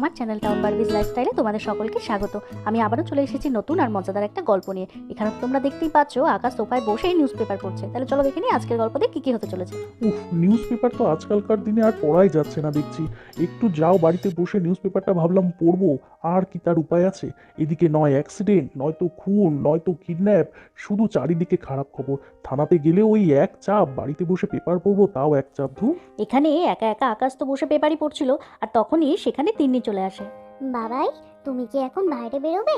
আমার channel town Barbies লাইফস্টাইলে তোমাদের সকলকে স্বাগত। আমি আবারও চলে এসেছি নতুন আর মজাদার একটা গল্প নিয়ে। এখানে তোমরা দেখতেই পাচ্ছ আকাশ সোফায় বসেই নিউজ পেপার পড়ছে। তাহলে চলো দেখে নিই আজকের গল্পতে কি কি হতে চলেছে। নিউজ পেপার তো আজকালকার দিনে আর পড়াই যাচ্ছে না দেখছি। একটু যাও বাড়িতে বসে নিউজ পেপারটা ভাবলাম পড়বো, আর কি তার উপায় আছে? এদিকে নয় অ্যাক্সিডেন্ট, নয়তো খুন, নয়তো কিডন্যাপ, শুধু চারিদিকে খারাপ খবর। থানাতে গেলে ওই এক চাপ, বাড়িতে বসে পেপার পড়বো তাও এক চাপ। এখানে একা একা আকাশ তো বসে পেপারই পড়ছিল, আর তখনই সেখানে তিন্নি চলে আসে। বাবাই, তুমি কি এখন বাইরে বেরোবে?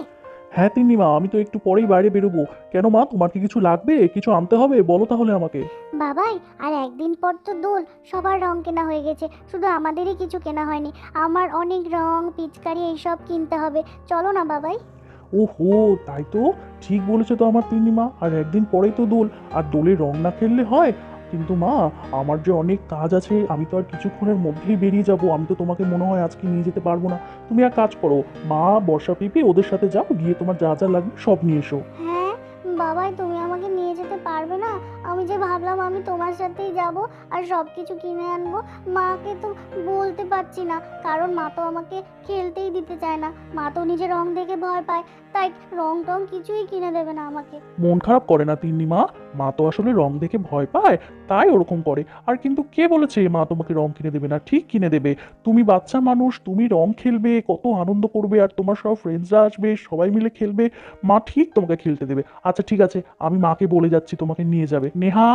হ্যাঁ তিন্নিমা, আমি তো একটু পরেই বাইরে বেরোবো। কেন মা, তোমার কি কিছু লাগবে? কিছু আনতে হবে? বলো তাহলে আমাকে। বাবাই, আর একদিন পর তো দোল, সবার রং কেনা হয়ে গেছে, শুধু আমাদেরই কিছু কেনা হয়নি। আমার অনেক রং, পিচকারি এইসব কিনতে হবে। চলো না বাবাই। ওহো, তাই তো, ঠিক বলেছো তো আমার তিন্নিমা, আর একদিন পরেই তো দোল, আর দোলে রং না খেললে হয়? কিন্তু মা, আমার যে অনেক কাজ আছে, আমি তো আর কিছুক্ষণের মধ্যেই বেরিয়ে যাব। আমি তো তোমাকে মনে হয় আজকে নিয়ে যেতে পারবো না। তুমি এক কাজ করো, মা, বর্ষা, পিপি ওদের সাথে যাও, গিয়ে তোমার যা যা লাগবে সব নিয়ে এসো। হ্যাঁ বাবাই, তুমি আমাকে নিয়ে যেতে পারবে না? আমি যে ভাবলাম আমি তোমার সাথেই যাব আর সব কিছু কিনে আনবো। মাকে তো বলতে পারছি না, কারণ মা তো আমাকে খেলতেই দিতে চায় না। মা তো নিজে রং দেখে ভয় পায়, তাই রং টং কিছুই কিনে দেবে না আমাকে। মন খারাপ করে না তিন্নিমা, মা তো আসলে রং দেখে ভয় পায়, তাই ওরকম করে। আর কিন্তু কে বলেছে মা তোমাকে রং কিনে দেবে না? ঠিক কিনে দেবে। তুমি বাচ্চা মানুষ, তুমি রং খেলবে, কত আনন্দ করবে, আর তোমার সব ফ্রেন্ডসরা আসবে, সবাই মিলে খেলবে। মা ঠিক তোমাকে খেলতে দেবে। আচ্ছা ঠিক আছে, আমি মাকে বলে যাচ্ছি তোমাকে নিয়ে যাবে। নেহা,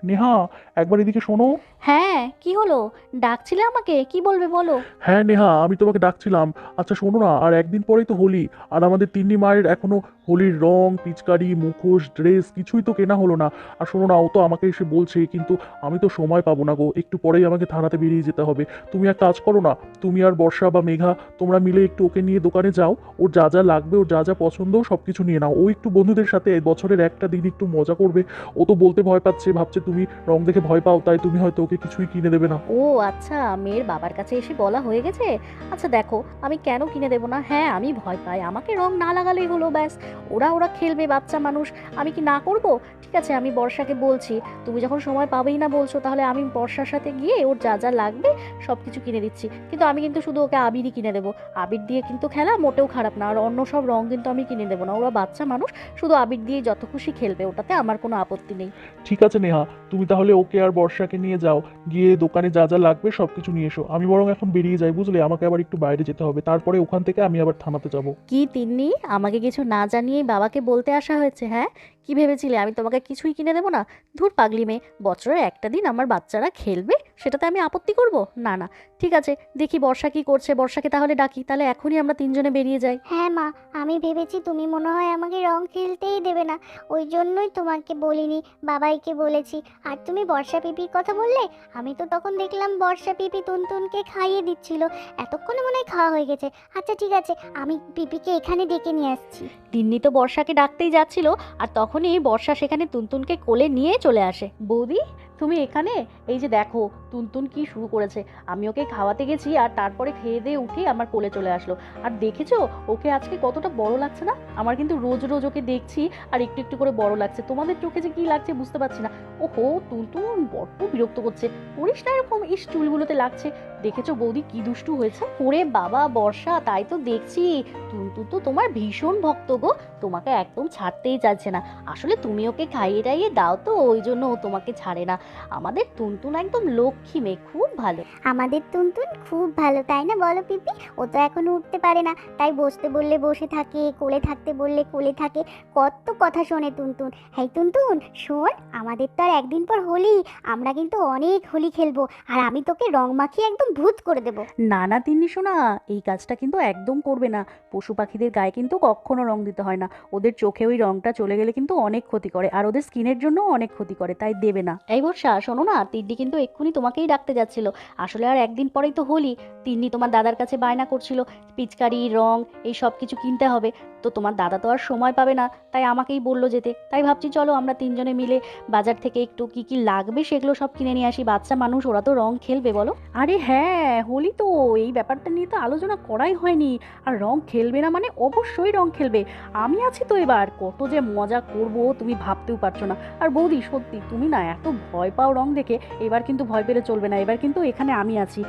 নেহা, একবার এদিকে শোনো। হ্যাঁ, কি হলো? ডাকছিলে আমাকে? কি বলবে বলো। হ্যাঁ নেহা, আমি তোমাকে ডাকছিলাম। আচ্ছা শোনো না, আর একদিন পরেই তো হোলি, আর আমাদের তিন্নি মায়ের এখনো হোলির রং, পিচকারি, মুখোশ, ড্রেস কিছুই তো কেনা হলো না। আর শোনো না, ও তো আমাকে এসে বলছে, কিন্তু আমি তো সময় পাবো না গো, একটু পরেই আমাকে থানাতে বেরিয়ে যেতে হবে। তুমি এক কাজ করো না, তুমি আর বর্ষা বা মেঘা তোমরা মিলে একটু ওকে নিয়ে দোকানে যাও, ওর যা যা লাগবে, ওর যা যা পছন্দ সব কিছু নিয়ে নাও। ও একটু বন্ধুদের সাথে বছরের একটা দিন একটু মজা করবে। ও তো বলতে ভয় পাচ্ছে, ভাবছে তুমি রং দেখে ভয় পাও, তাই তুমি হয়তো ওকে কিছুই কিনে দেবে না। ও আচ্ছা, মেয়ের বাবার কাছে এসে বলা হয়ে গেছে। আচ্ছা দেখো, আমি কেন কিনে দেবো না? হ্যাঁ, আমি ভয় পাই, আমাকে রং না লাগালেই হলো, ব্যাস। ওরা ওরা খেলবে, বাচ্চা মানুষ, আমি কি না করব? ঠিক আছে, আমি বর্ষাকে বলছি। তুমি যখন সময় পাবেই না বলছো, তাহলে আমি বর্ষার সাথে গিয়ে ওর যা যা লাগবে সব কিছু কিনে দিচ্ছি। কিন্তু আমি কিন্তু শুধু ওকে আবিরই কিনে দেবো। আবির দিয়ে কিন্তু খেলা মোটেও খারাপ না, আর অন্য সব রং কিন্তু আমি কিনে দেবো না। ওরা বাচ্চা মানুষ, শুধু আবির দিয়ে যত খুশি খেলবে, ওটাতে আমার কোনো আপত্তি নেই। ঠিক আছে নেহা, তুমি তাহলে ওকে আর বর্ষাকে নিয়ে যাও, গিয়ে দোকানে যা যা লাগবে সবকিছু নিয়ে এসো। আমি বরং এখন বেরিয়ে যাই, বুঝলে, আমাকে আবার একটু বাইরে যেতে হবে, তারপরে ওখান থেকে আমি আবার থানাতে যাব। কি তিন্নি, আমাকে কিছু না জানিয়েই বাবাকে বলতে আসা হয়েছে? হ্যাঁ, কি ভেবেছিলে আমি তোমাকে কিছুই কিনে দেবো না? ধুর পাগলি মেয়ে, বছরের একটা দিন আমার বাচ্চারা খেলবে, সেটাতে আমি আপত্তি করব? না না, ঠিক আছে, দেখি বর্ষা কি করছে। বর্ষাকে তাহলে ডাকি, তাহলে এখনই আমরা তিনজনে বেরিয়ে যাই। হ্যাঁ মা, আমি ভেবেছি তুমি মনে হয় আমাকে রং খেলতেই দেবে না, ওই জন্যই তোমাকে বলিনি, বাবাইকে বলেছি। আর তুমি বর্ষা পিপির কথা বললে, আমি তো তখন দেখলাম বর্ষা পিপি তুনতুনকে খাইয়ে দিচ্ছিল। এতক্ষণে মনে হয় খাওয়া হয়ে গেছে। আচ্ছা ঠিক আছে, আমি পিপিকে এখানে ডেকে নিয়ে আসছি। তিন্নি তো বর্ষাকে ডাকতেই যাচ্ছিল, আর তখনই বর্ষা সেখানে তুনতুনকে কোলে নিয়ে চলে আসে। বৌদি, তুমি এখানে? এই যে দেখো, তুনতুন কি শুরু করেছে। আমি ওকে খাওয়াতে গেছি, আর তারপরে খেয়ে দিয়ে উঠে আমার কোলে চলে আসলো। আর দেখেছো ওকে আজকে কতটা বড় লাগছে না? আমার কিন্তু রোজ রোজ ওকে দেখছি আর একটু একটু করে বড় লাগছে। তোমাদের চোখে যে কি লাগছে বুঝতে পারছি না। ওহো, তুনতুন বড্ড বিরক্ত করছে। করিস না এরকম, ইস চুলগুলোতে লাগছে। দেখেছো বৌদি কি দুষ্টু হয়েছে? ওরে বাবা বর্ষা, তাই তো দেখছি। তুনতুন তো তোমার ভীষণ ভক্ত গো, তোমাকে একদম ছাড়তেই চাইছে না। আসলে তুমি ওকে খাইয়ে টাইয়ে দাও তো, ওই জন্য ও তোমাকে ছাড়ে না। আমাদের তুনতুন একদম লক্ষ্মী মেয়ে, খুব ভালো। আমাদের তুনতুন খুব ভালো, তাই না বলো পিপি? ও তো এখন উঠতে পারে না, তাই বসতে বললে বসে থাকে, কোলে থাকতে বললে কোলে থাকে, কত কথা শোনে তুনতুন। হ্যাঁ তুনতুন শোন, আমাদের তো আর একদিন পর হোলি, আমরা কিন্তু অনেক হোলি খেলবো, আর আমি তোকে রং মাখিয়ে একদম ভূত করে দেবো। না না তিন্নি শোনা, এই কাজটা কিন্তু একদম করবে না। পশু পাখিদের গায়ে কিন্তু কখনো রং দিতে হয় না। ওদের চোখে ওই রংটা চলে গেলে কিন্তু অনেক ক্ষতি করে, আর ওদের স্কিনের জন্যও অনেক ক্ষতি করে, তাই দেবে না। এই বর্ষা শোনো না, তিন্নি কিন্তু এক্ষুনি তোমাকেই ডাকতে যাচ্ছিল। আসলে আর একদিন পরেই তো হোলি। তিন্নি তোমার দাদার কাছে বায়না করছিল পিচকারি, রং, এই সব কিছু কিনতে হবে। তো তোমার দাদা তো আর সময় পাবে না, তাই আমাকেই বললো যেতে। তাই ভাবছি চলো আমরা তিনজনে মিলে বাজার থেকে একটু কি কি লাগবে সেগুলো সব কিনে নিয়ে আসি। বাচ্চা মানুষ, ওরা তো রং খেলবে বলো। আরে হ্যাঁ, হোলি তো, এই ব্যাপারটা নিয়ে তো আলোচনা করাই হয়নি। আর রং খেলবে না মানে অবশ্যই রং খেলবে, আমি আছি তো। এবার কত যে মজা করব তুমি ভাবতেও পারছো না। আর বৌদি সত্যি তুমি না এত ভয় পাও রং দেখে, এবার কিন্তু ভয় পেলে চলবে না। এবার কিন্তু এখানে আমি আছি,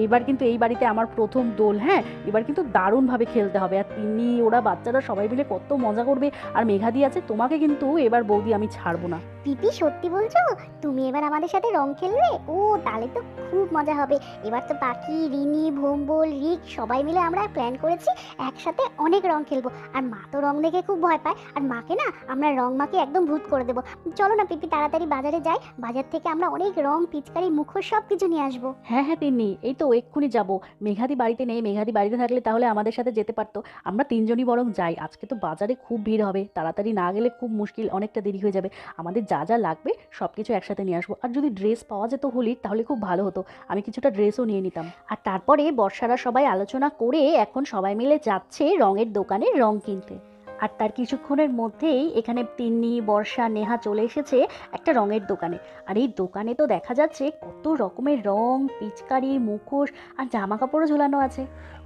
এবার কিন্তু এই বাড়িতে আমার প্রথম দোল। হ্যাঁ, এবার কিন্তু দারুণভাবে খেলতে হবে। আর তিন্নি, ওরা বাচ্চারা সবাই মিলে কত মজা করবে। আর মেঘাদি আছে, তোমাকে কিন্তু এবার বৌদি আমি ছাড়বো না। পিপি সত্যি বলছো? তুমি এবার আমাদের সাথে রং খেলবে? ও তাহলে তো খুব মজা হবে। এবার তো পাখি, রিনি, ভোম্বল, রিক সবাই মিলে আমরা প্ল্যান করেছি একসাথে অনেক রং খেলবো। আর মা তো রং দেখে খুব ভয় পায়, আর মাকে না আমরা রং মাকে একদম ভূত করে দেবো। চলো না পিপি, তাড়াতাড়ি বাজারে যাই, বাজার থেকে আমরা অনেক রং, পিচকারি, মুখোশ সব কিছু নিয়ে আসবো। হ্যাঁ হ্যাঁ তিন্নি, এই তো এক্ষুনি যাব। মেঘাদি বাড়িতে নেই, মেঘাদি বাড়িতে থাকলে তাহলে আমাদের সাথে যেতে পারতো। আমরা তিনজনই বরং যাই, আজকে তো বাজারে খুব ভিড় হবে, তাড়াতাড়ি না গেলে খুব মুশকিল, অনেকটা দেরি হয়ে যাবে। আমাদের যা যা লাগবে সব কিছু একসাথে নিয়ে আসবো। আর যদি ড্রেস পাওয়া যেত হোলির তাহলে খুব ভালো হতো, আমি কিছুটা ড্রেসও নিয়ে নিতাম। আর তারপরে বর্ষারা সবাই আলোচনা করে এখন সবাই মিলে যাচ্ছে রঙের দোকানে রং কিনতে। আর তার কিছুক্ষণের মধ্যেই এখানে তিন্নি, বর্ষা, নেহা চলে এসেছে একটা রঙের দোকানে। আর এই দোকানে তো দেখা যাচ্ছে কত রকমের রং, পিচকারি, মুখোশ আর জামা কাপড়ও ঝোলানো আছে।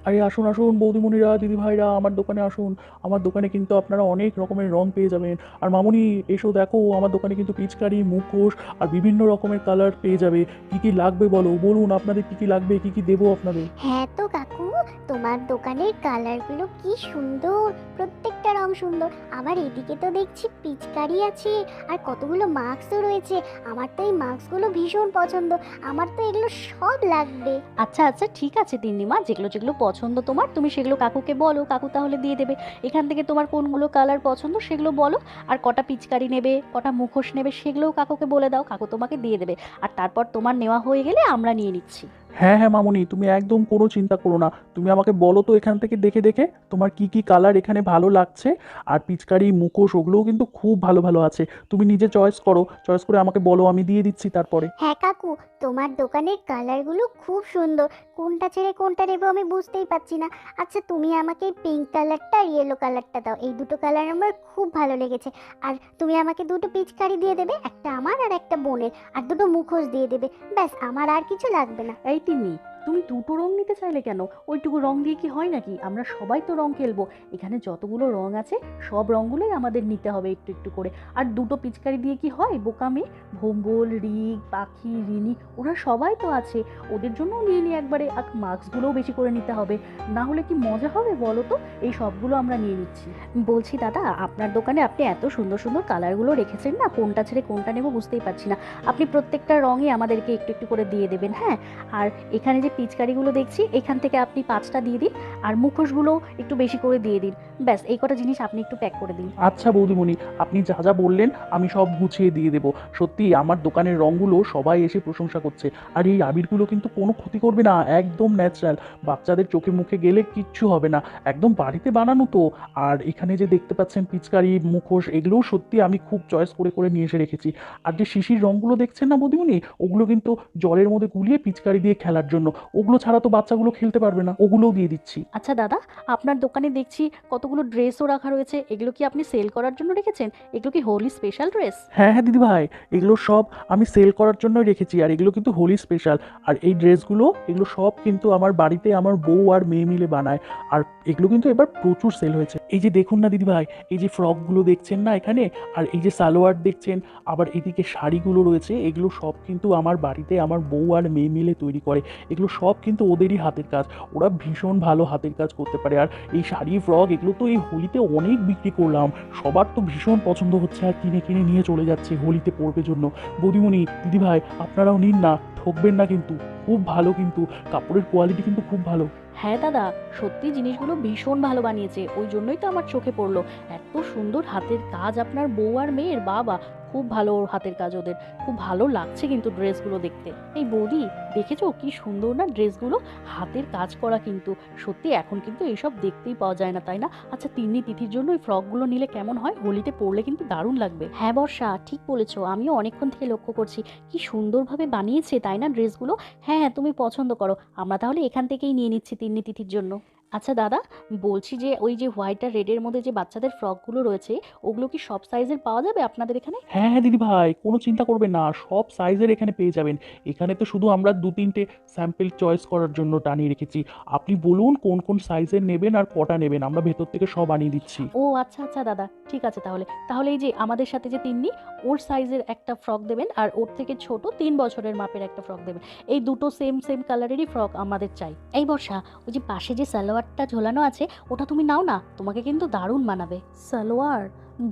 আরে আসুন আসুন বৌদিমণিরা, দিদি ভাইরা, আমার দোকানে আসুন। আমার দোকানে কিন্তু আপনারা অনেক রকমের রং পেয়ে যাবেন। আর মামুনি এসো দেখো, আমার দোকানে কিন্তু পিচকারি, মুখোশ আর বিভিন্ন রকমের কালার পেয়ে যাবে। কি কি লাগবে বলো, বলুন আপনাদের কি কি লাগবে, কি কি দেবো আপনাদের। হ্যাঁ তো কাকু, তোমার দোকানের কালারগুলো কি সুন্দর, প্রত্যেকটা রং সুন্দর। আবার এদিকে তো দেখছি পিচকারি আছে, আর কতগুলো মাস্কও রয়েছে। আমার তো এই মাস্কগুলো ভীষণ পছন্দ, আমার তো এগুলো সব লাগবে। আচ্ছা আচ্ছা ঠিক আছে তিন্নিমা, যেগুলো যেগুলো পছন্দ তোমার তুমি সেগুলো কাকুকে বলো, কাকু তাহলে দিয়ে দেবে। এখান থেকে তোমার কোনগুলো কালার পছন্দ সেগুলো বলো। আর কটা পিচকারি নেবে, কটা মুখোশ নেবে সেগুলোও কাকুকে বলে দাও, কাকু তোমাকে দিয়ে দেবে। আর তারপর তোমার নেওয়া হয়ে গেলে আমরা নিয়ে নিচ্ছি। হ্যাঁ হ্যাঁ মামুনি, তুমি একদম কোনো চিন্তা করো না। তুমি আমাকে বলো তো এখান থেকে দেখে দেখে তোমার কি কি কালার এখানে ভালো লাগছে। আর পিচকারি, মুখোশ ওগুলোও কিন্তু খুব ভালো ভালো আছে। তুমি নিজে চয়েস করো, চয়েস করে আমাকে বলো, আমি দিয়ে দিচ্ছি তারপরে। হ্যাঁ কাকু, তোমার দোকানের কালারগুলো খুব সুন্দর, কোনটা ছেড়ে কোনটা নেবো আমি বুঝতেই পারছি না। আচ্ছা তুমি আমাকে পিঙ্ক কালারটা আর ইয়েলো কালারটা দাও, এই দুটো কালার আমার খুব ভালো লেগেছে। আর তুমি আমাকে দুটো পিচকারি দিয়ে দেবে, একটা আমার আর একটা বোনের, আর দুটো মুখোশ দিয়ে দেবে। ব্যাস, আমার আর কিছু লাগবে না। এই তিন্নি, তুমি দুটো রং নিতে চাইলে কেন? ওইটুকু রং দিয়ে কি হয় নাকি? আমরা সবাই তো রং খেলবো, এখানে যতগুলো রং আছে সব রঙগুলোই আমাদের নিতে হবে একটু একটু করে। আর দুটো পিচকারি দিয়ে কি হয় বোকামে? ভোম্বল, রিক, পাখি, রিনি ওরা সবাই তো আছে, ওদের জন্যও নিয়ে নিই একবারে। আর মাস্কগুলোও বেশি করে নিতে হবে, না হলে কি মজা হবে বলো তো? এই সবগুলো আমরা নিয়ে নিচ্ছি। বলছি দাদা, আপনার দোকানে আপনি এত সুন্দর সুন্দর কালারগুলো রেখেছেন না, কোনটা ছেড়ে কোনটা নেবো বুঝতেই পারছি না। আপনি প্রত্যেকটা রঙই আমাদেরকে একটু একটু করে দিয়ে দেবেন, হ্যাঁ? আর এখানে যে পিচকারিগুলো দেখছি এখান থেকে আপনি 5টা দিয়ে দিন, আর মুখোশগুলো একটু বেশি করে দিয়ে দিন। ব্যাস এই কটা জিনিস আপনি একটু প্যাক করে দিন। আচ্ছা বৌদিমণি, আপনি যা যা বললেন আমি সব গুছিয়ে দিয়ে দেবো। সত্যি আমার দোকানের রঙগুলো সবাই এসে প্রশংসা করছে। আর এই আবিরগুলো কিন্তু কোনো ক্ষতি করবে না, একদম ন্যাচারাল, বাচ্চাদের চোখে মুখে গেলে কিচ্ছু হবে না, একদম বাড়িতে বানানো তো। আর এখানে যে দেখতে পাচ্ছেন পিচকারি, মুখোশ, এগুলোও সত্যি আমি খুব চয়েস করে করে নিয়ে এসে রেখেছি। আর যে শিশির রঙগুলো দেখছেন না বৌদিমণি, ওগুলো কিন্তু জলের মধ্যে গুলিয়ে পিচকারি দিয়ে খেলার জন্য, ওগুলো ছাড়া তো বাচ্চাগুলো খেলতে পারবে না, ওগুলোও দিয়ে দিচ্ছি। আচ্ছা দাদা, আপনার দোকানে দেখছি কতগুলো ড্রেসও রাখা রয়েছে, এগুলো কি আপনি সেল করার জন্য রেখেছেন? এগুলো কি হোলি স্পেশাল ড্রেস? হ্যাঁ হ্যাঁ দিদি ভাই, এগুলো সব আমি সেল করার জন্যই রেখেছি। আর এগুলো কিন্তু হোলি স্পেশাল। আর এই ড্রেসগুলো এগুলো সব কিন্তু আমার বাড়িতে আমার বউ আর মেয়ে মিলে বানায়। আর এগুলো কিন্তু এবার প্রচুর সেল হয়েছে। এই যে দেখুন না দিদি ভাই, এই যে ফ্রকগুলো দেখছেন না এখানে, আর এই যে সালোয়ার দেখছেন, আবার এদিকে শাড়িগুলো রয়েছে, এগুলো সব কিন্তু আমার বাড়িতে আমার বউ আর মেয়ে মিলে তৈরি করে। এগুলো সব কিন্তু ওদেরই হাতের কাজ, ওরা ভীষণ ভালো হাতের কাজ করতে পারে। আর এই শাড়ি, ফ্রক এগুলো তো এই হোলিতে অনেক বিক্রি করলাম, সবার তো ভীষণ পছন্দ হচ্ছে, আর কিনে কিনে নিয়ে চলে যাচ্ছে হোলিতে পরবে জন্য। বৌদিমণি, দিদিভাই, আপনারাও নিন না, ঠকবেন না কিন্তু, খুব ভালো কিন্তু, কাপড়ের কোয়ালিটি কিন্তু খুব ভালো। হ্যাঁ দাদা, সত্যি জিনিসগুলো ভীষণ ভালো বানিয়েছে, ওই জন্যই তো আমার চোখে পড়লো। এত সুন্দর হাতের কাজ আপনার বউ আর মেয়ের, বাবা খুব ভালো ওর হাতের কাজ, ওদের খুব ভালো লাগছে কিন্তু ড্রেসগুলো দেখতে। এই বৌদি, দেখেছো কি সুন্দর না ড্রেসগুলো, হাতের কাজ করা কিন্তু। সত্যি এখন কিন্তু এইসব দেখতেই পাওয়া যায় না, তাই না? আচ্ছা তিন্নি, তিথির জন্য ওই ফ্রকগুলো নিলে কেমন হয়? হোলিতে পরলে কিন্তু দারুণ লাগবে। হ্যাঁ বর্ষা, ঠিক বলেছো, আমিও অনেকক্ষণ থেকে লক্ষ্য করছি কি সুন্দরভাবে বানিয়েছে, তাই না ড্রেসগুলো? হ্যাঁ হ্যাঁ, তুমি পছন্দ করো, আমরা তাহলে এখান থেকেই নিয়ে নিচ্ছি তিন্নি, তিথির জন্য। আচ্ছা দাদা, বলছি যে ওই যে হোয়াইট আর রেডের মধ্যে যে বাচ্চাদের ফ্রকগুলো রয়েছে, ওগুলো কি সব সাইজের পাওয়া যাবে আপনাদের এখানে? হ্যাঁ হ্যাঁ দিদি ভাই, কোনো চিন্তা করবেন না, সব সাইজের এখানে পেয়ে যাবেন। এখানে তো শুধু আমরা 2-3টে স্যাম্পল চয়েস করার জন্য টানিয়ে রেখেছি। আপনি বলুন কোন কোন সাইজের নেবেন আর কটা নেবেন, আমরা ভেতর থেকে সব আনিয়ে দিচ্ছি। ও আচ্ছা আচ্ছা দাদা, ঠিক আছে তাহলে। তাহলে এই যে আমাদের সাথে যে তিন্নি, ওর সাইজের একটা ফ্রক দেবেন, আর ওর থেকে ছোট 3 বছরের মাপের একটা ফ্রক দেবেন। এই দুটো সেম সেম কালারেরই ফ্রক আমাদের চাই। এই বর্ষা, ওই যে পাশে যে সালোয়ারটা ঝোলানো আছে, ওটা তুমি নাও না, তোমাকে কিন্তু দারুণ মানাবে। সালোয়ার?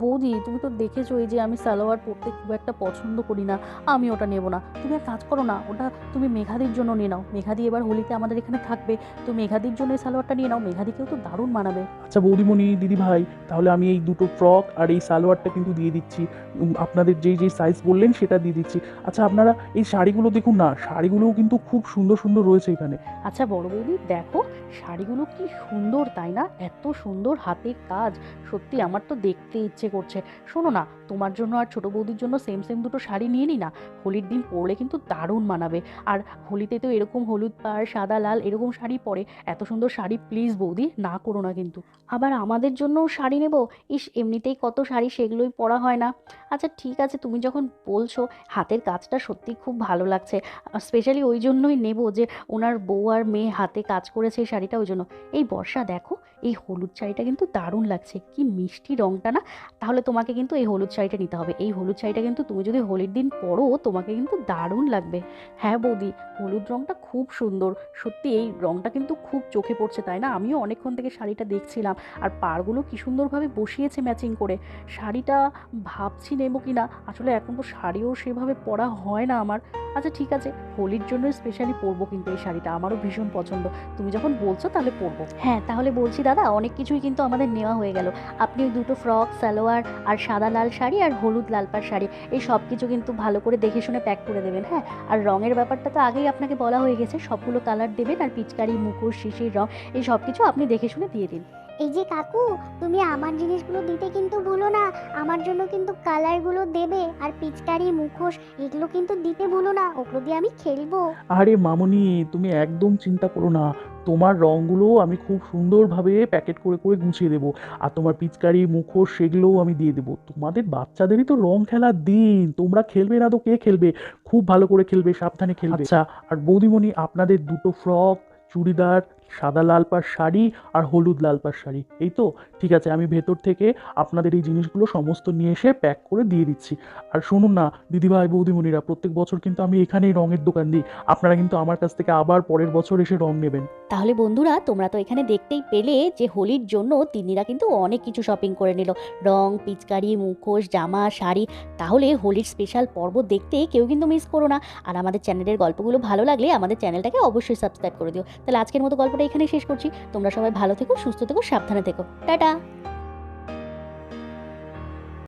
বৌদি, তুমি তো দেখেছো এই যে আমি সালোয়ার পরতে খুব একটা পছন্দ করি না, আমি ওটা নেব না। তুমি এক কাজ করো না, ওটা তুমি মেঘাদির জন্য নিয়ে নাও। মেঘাদি এবার হোলিতে আমাদের এখানে থাকবে, তো মেঘাদির জন্য এই সালোয়ারটা নিয়ে নাও, মেঘাদিকেও তো দারুণ মানাবে। আচ্ছা বৌদিমণি, দিদি ভাই, তাহলে আমি এই দুটো ফ্রক আর এই সালোয়ারটা কিন্তু দিয়ে দিচ্ছি। আপনাদের যেই যেই সাইজ বললেন সেটা দিয়ে দিচ্ছি। আচ্ছা আপনারা এই শাড়িগুলো দেখুন না, শাড়িগুলোও কিন্তু খুব সুন্দর সুন্দর রয়েছে এখানে। আচ্ছা বড় বৌদি, দেখো শাড়িগুলো কি সুন্দর, তাই না? এত সুন্দর হাতের কাজ, সত্যি আমার তো দেখতে ইচ্ছে করছে। শোনো না, তোমার জন্য আর ছোট বৌদির জন্য সেম সেম দুটো শাড়ি নিয়ে নি না, হোলির দিন পরলে কিন্তু দারুণ মানাবে। আর হোলিতে তো এরকম হলুদ পাড় সাদা লাল এরকম শাড়ি পরে, এত সুন্দর শাড়ি প্লিজ বৌদি না করো না কিন্তু। আবার আমাদের জন্য শাড়ি নেব? ইস, এমনিতেই কত শাড়ি, সেগুলোই পরা হয় না। আচ্ছা ঠিক আছে, তুমি যখন বলছো, হাতের কাজটা সত্যি খুব ভালো লাগছে। স্পেশালি ওই জন্যই নেব যে ওনার বউ আর মেয়ে হাতে কাজ করেছে এই শাড়িটা, ওই জন্য। এই বর্ষা দেখো, এই হলুদ শাড়িটা কিন্তু দারুণ লাগছে, কি মিষ্টি রংটা না? তাহলে তোমাকে কিন্তু এই হলুদ শাড়িটা নিতে হবে। এই হলুদ শাড়িটা কিন্তু তুমি যদি হোলির দিন পরো, তোমাকে কিন্তু দারুণ লাগবে। হ্যাঁ বৌদি, হলুদ রংটা খুব সুন্দর, সত্যি এই রংটা কিন্তু খুব চোখে পড়ছে, তাই না? আমিও অনেকক্ষণ থেকে শাড়িটা দেখছিলাম, আর পাড়গুলো কি সুন্দরভাবে বসিয়েছে ম্যাচিং করে। শাড়িটা ভাবছি নেবো কি না, আসলে এখন তো শাড়িও সেভাবে পরা হয় না আমার। আচ্ছা ঠিক আছে, হোলির জন্য স্পেশালি পরবো কিন্তু এই শাড়িটা, আমারও ভীষণ পছন্দ। তুমি যখন বলছো তাহলে পরবো। হ্যাঁ তাহলে বলছি দাদা, অনেক কিছুই কিন্তু আমাদের নেওয়া হয়ে গেল। আপনি ওই দুটো ফ্রক সালোয়ার আর সাদা লাল শাড়ি আর হলুদ লাল পাড় শাড়ি, এই সব কিছু কিন্তু ভালো করে দেখে শুনে প্যাক করে দেবেন, হ্যাঁ? আর রঙের ব্যাপারটা তো আগেই আপনাকে বলা হয়ে গেছে, সবগুলো কালার দেবেন, আর পিচকারি মুখোশ শিশির রং এই সব কিছু আপনি দেখে শুনে দিয়ে দিন। এই যে কাকু, তুমি আমার জিনিসগুলো দিতে কিন্তু ভুলো না। আমার জন্য কিন্তু কালারগুলো দেবে, আর পিচকারি মুখোশ এগুলো কিন্তু দিতে ভুলো না, ওগুলো দিয়ে আমি খেলবো। আরে মামুনি, তুমি একদম চিন্তা করো না, তোমার রঙগুলো আমি খুব সুন্দরভাবে প্যাকেট করে করে গুছিয়ে দেবো। আর তোমার পিচকারি মুখোশ সেগুলোও আমি দিয়ে দেবো। তোমাদের বাচ্চাদেরই তো রং খেলার দিন, তোমরা খেলবে না তো কে খেলবে? খুব ভালো করে খেলবে, সাবধানে খেলবে। আচ্ছা, আর বৌদিমণি, আপনাদের দুটো ফ্রক, চুড়িদার, সাদা লাল পাড় শাড়ি আর হলুদ লাল পাড় শাড়ি, এই তো? ঠিক আছে, আমি ভেতর থেকে আপনাদের এই জিনিসগুলো সমস্ত নিয়ে এসে প্যাক করে দিয়ে দিচ্ছি। আর শুনুন না দিদিভাই বৌদিমণিরা, প্রত্যেক বছর কিন্তু আমি এখানেই রঙের দোকান দিই, আপনারা কিন্তু আমার কাছ থেকে আবার পরের বছর এসে রং নেবেন। তাহলে বন্ধুরা, তোমরা তো এখানে দেখতেই পেলে যে হোলির জন্য তিন্নিরা কিন্তু অনেক কিছু শপিং করে নিল, রং, পিচকারি, মুখোশ, জামা, শাড়ি। তাহলে হোলির স্পেশাল পর্ব দেখতে কেউ কিন্তু মিস করো না। আর আমাদের চ্যানেলের গল্পগুলো ভালো লাগলে আমাদের চ্যানেলটাকে অবশ্যই সাবস্ক্রাইব করে দিও। তাহলে আজকের মতো গল্পটা এখানেই শেষ করছি। তোমরা সবাই ভালো থেকো, সুস্থ থেকো, সাবধানে থেকো। টাটা।